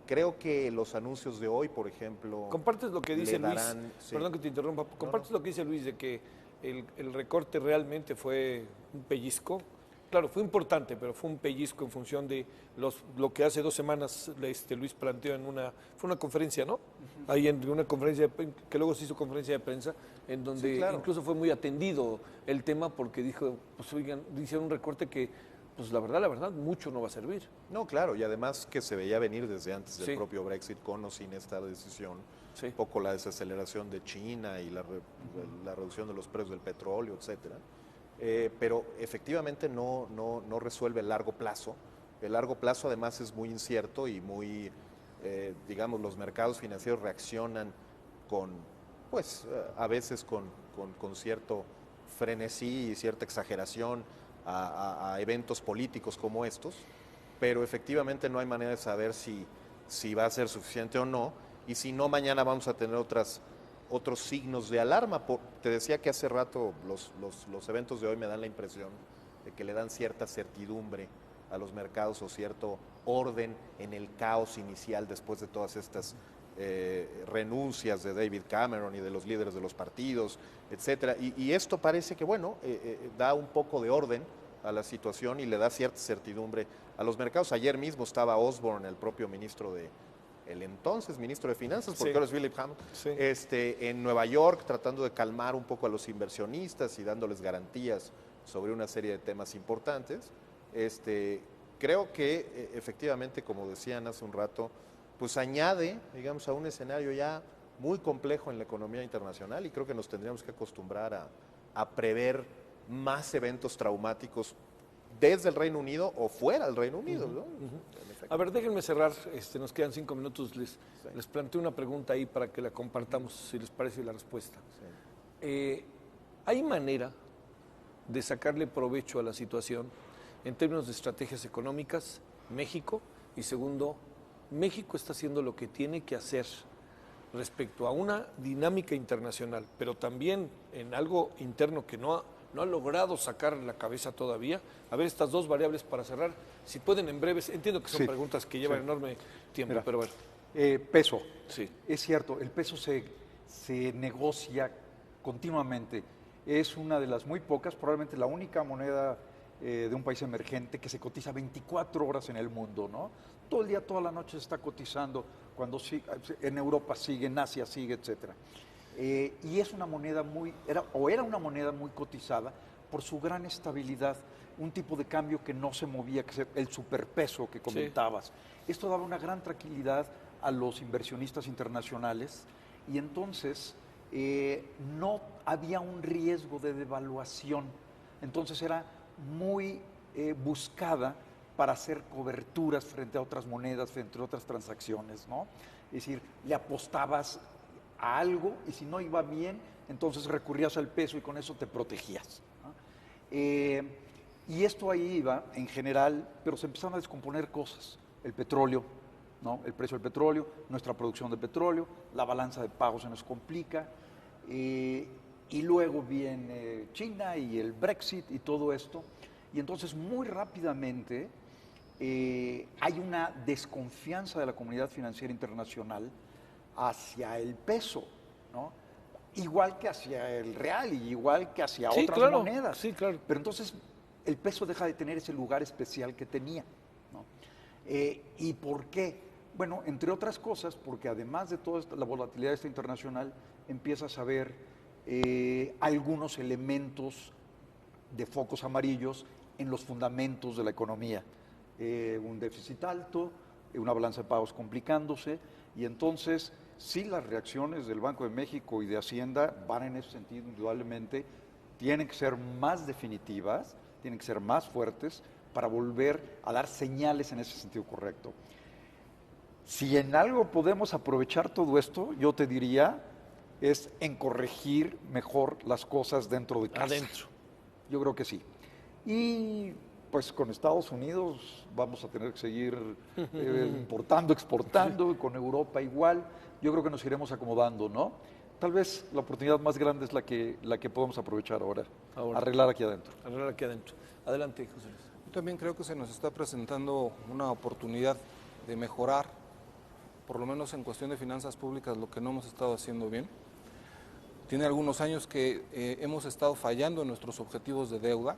Creo que los anuncios de hoy, por ejemplo... ¿Compartes lo que dice Luis? Sí. Perdón que te interrumpa. ¿Compartes lo que dice Luis de que el recorte realmente fue un pellizco? Claro, fue importante, pero fue un pellizco en función de lo que hace 2 semanas Luis planteó fue una conferencia, ¿no? Ahí en una conferencia, que luego se hizo conferencia de prensa, en donde Sí, claro. incluso fue muy atendido el tema porque dijo, pues oigan, hicieron un recorte que, pues la verdad, mucho no va a servir. No, claro, y además que se veía venir desde antes del Sí. propio Brexit, con o sin esta decisión, Sí. un poco la desaceleración de China y la reducción de los precios del petróleo, etcétera. Pero efectivamente no resuelve el largo plazo. El largo plazo además es muy incierto y muy, digamos, los mercados financieros reaccionan con, pues, a veces con cierto frenesí y cierta exageración a eventos políticos como estos, pero efectivamente no hay manera de saber si va a ser suficiente o no, y si no, mañana vamos a tener otros signos de alarma. Te decía que hace rato los eventos de hoy me dan la impresión de que le dan cierta certidumbre a los mercados o cierto orden en el caos inicial después de todas estas renuncias de David Cameron y de los líderes de los partidos, etcétera. Y esto parece que, bueno, da un poco de orden a la situación y le da cierta certidumbre a los mercados. Ayer mismo estaba Osborne, el propio ministro el entonces ministro de Finanzas, porque Sí. ahora es Philip Hammond, Sí. en Nueva York, tratando de calmar un poco a los inversionistas y dándoles garantías sobre una serie de temas importantes. Creo que efectivamente, como decían hace un rato, pues añade, digamos, a un escenario ya muy complejo en la economía internacional, y creo que nos tendríamos que acostumbrar a prever más eventos traumáticos desde el Reino Unido o fuera del Reino Unido, ¿no? En efecto. A ver, déjenme cerrar, nos quedan 5 minutos, les planteo una pregunta ahí para que la compartamos, si les parece la respuesta. ¿Hay manera de sacarle provecho a la situación en términos de estrategias económicas, México? Y segundo, México está haciendo lo que tiene que hacer respecto a una dinámica internacional, pero también en algo interno que no ha logrado sacar la cabeza todavía. A ver, estas 2 variables para cerrar, si pueden en breves, entiendo que son Sí, preguntas que llevan enorme tiempo, Mira, pero bueno. Peso. Sí. Es cierto, el peso se negocia continuamente. Es una de las muy pocas, probablemente la única moneda de un país emergente que se cotiza 24 horas en el mundo, ¿no? Todo el día, toda la noche se está cotizando, en Europa sigue, en Asia sigue, etcétera. Y es una moneda era una moneda muy cotizada por su gran estabilidad, un tipo de cambio que no se movía, que es el superpeso que comentabas. Esto daba una gran tranquilidad a los inversionistas internacionales y entonces no había un riesgo de devaluación. Entonces era muy buscada para hacer coberturas frente a otras monedas, frente a otras transacciones, ¿no? Es decir, le apostabas a algo y si no iba bien, entonces recurrías al peso y con eso te protegías, ¿no? Y esto ahí iba en general, pero se empezaron a descomponer cosas. El petróleo, ¿no? El precio del petróleo, nuestra producción de petróleo, la balanza de pagos se nos complica, y luego viene China y el Brexit y todo esto. Y entonces muy rápidamente hay una desconfianza de la comunidad financiera internacional hacia el peso, ¿no? Igual que hacia el real y igual que hacia Sí, otras claro, monedas. sí, claro. Pero entonces el peso deja de tener ese lugar especial que tenía, ¿no? ¿Y por qué? Bueno, entre otras cosas, porque además de toda la volatilidad internacional, empiezas a ver algunos elementos de focos amarillos en los fundamentos de la economía. Un déficit alto, una balanza de pagos complicándose, y entonces sí, las reacciones del Banco de México y de Hacienda van en ese sentido, indudablemente, tienen que ser más definitivas, tienen que ser más fuertes para volver a dar señales en ese sentido correcto. Si en algo podemos aprovechar todo esto, yo te diría, es en corregir mejor las cosas dentro de casa. Adentro. Yo creo que sí. Y pues con Estados Unidos vamos a tener que seguir importando, exportando, y con Europa igual. Yo creo que nos iremos acomodando, ¿no? Tal vez la oportunidad más grande es la que podemos aprovechar ahora. Arreglar aquí adentro. Arreglar aquí adentro. Adelante, José Luis. Yo también creo que se nos está presentando una oportunidad de mejorar, por lo menos en cuestión de finanzas públicas, lo que no hemos estado haciendo bien. Tiene algunos años que hemos estado fallando en nuestros objetivos de deuda.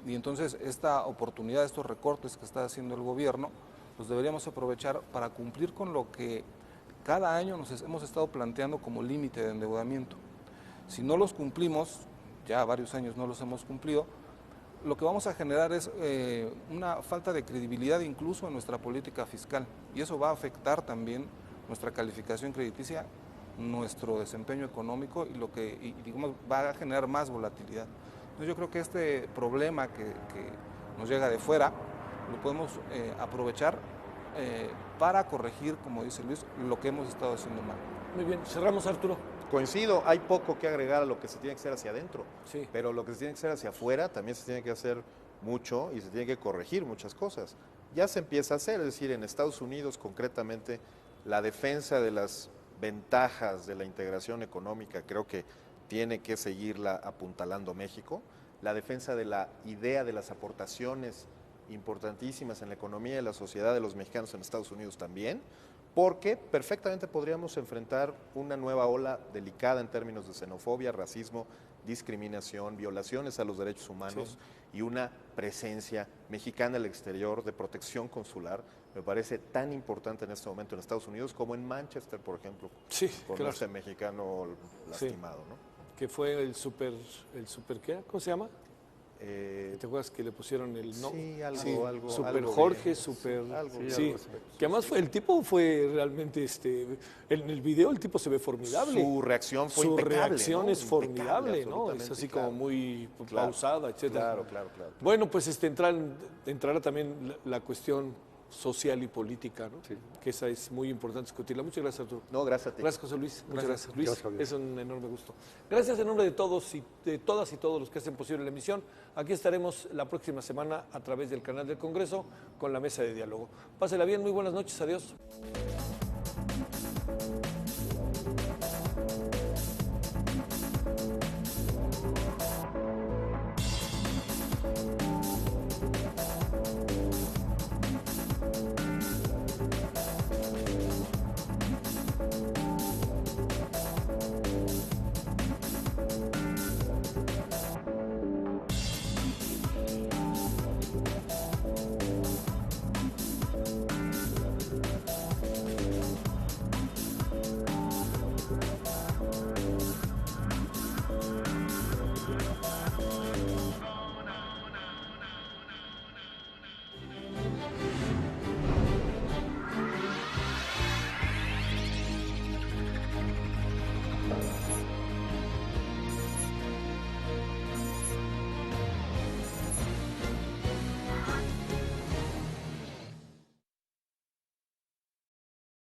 Y entonces esta oportunidad, estos recortes que está haciendo el gobierno, los deberíamos aprovechar para cumplir con lo que cada año nos hemos estado planteando como límite de endeudamiento. Si no los cumplimos, ya varios años no los hemos cumplido, lo que vamos a generar es una falta de credibilidad incluso en nuestra política fiscal, y eso va a afectar también nuestra calificación crediticia, nuestro desempeño económico y digamos, va a generar más volatilidad. Entonces yo creo que este problema que nos llega de fuera lo podemos aprovechar para corregir, como dice Luis, lo que hemos estado haciendo mal. Muy bien, cerramos, Arturo. Coincido, hay poco que agregar a lo que se tiene que hacer hacia adentro, Sí. pero lo que se tiene que hacer hacia afuera también se tiene que hacer mucho y se tiene que corregir muchas cosas. Ya se empieza a hacer, es decir, en Estados Unidos concretamente, la defensa de las ventajas de la integración económica creo que tiene que seguirla apuntalando México, la defensa de la idea de las aportaciones importantísimas en la economía y la sociedad de los mexicanos en Estados Unidos también, porque perfectamente podríamos enfrentar una nueva ola delicada en términos de xenofobia, racismo, discriminación, violaciones a los derechos humanos y una presencia mexicana al exterior de protección consular. Me parece tan importante en este momento en Estados Unidos como en Manchester, por ejemplo, con claro. este mexicano lastimado, ¿no? Que fue el super ¿qué? ¿Cómo se llama? ¿Te acuerdas que le pusieron el no? Sí, algo. Super algo Jorge, bien. super. Algo, Sí, que además el tipo fue realmente, en el video el tipo se ve formidable. Su reacción fue Su impecable, reacción ¿no? es formidable, Impecable, ¿no? Es así como muy Claro. pausada, etcétera. Claro. Bueno, pues entrará también la cuestión social y política, ¿no? Sí. Que esa es muy importante discutirla. Muchas gracias, Arturo. No, gracias a ti. Gracias, José Luis. Muchas gracias, Luis. Gracias, Javier. Es un enorme gusto. Gracias en nombre de todos y de todas y todos los que hacen posible la emisión. Aquí estaremos la próxima semana a través del canal del Congreso con la mesa de diálogo. Pásela bien, muy buenas noches, adiós.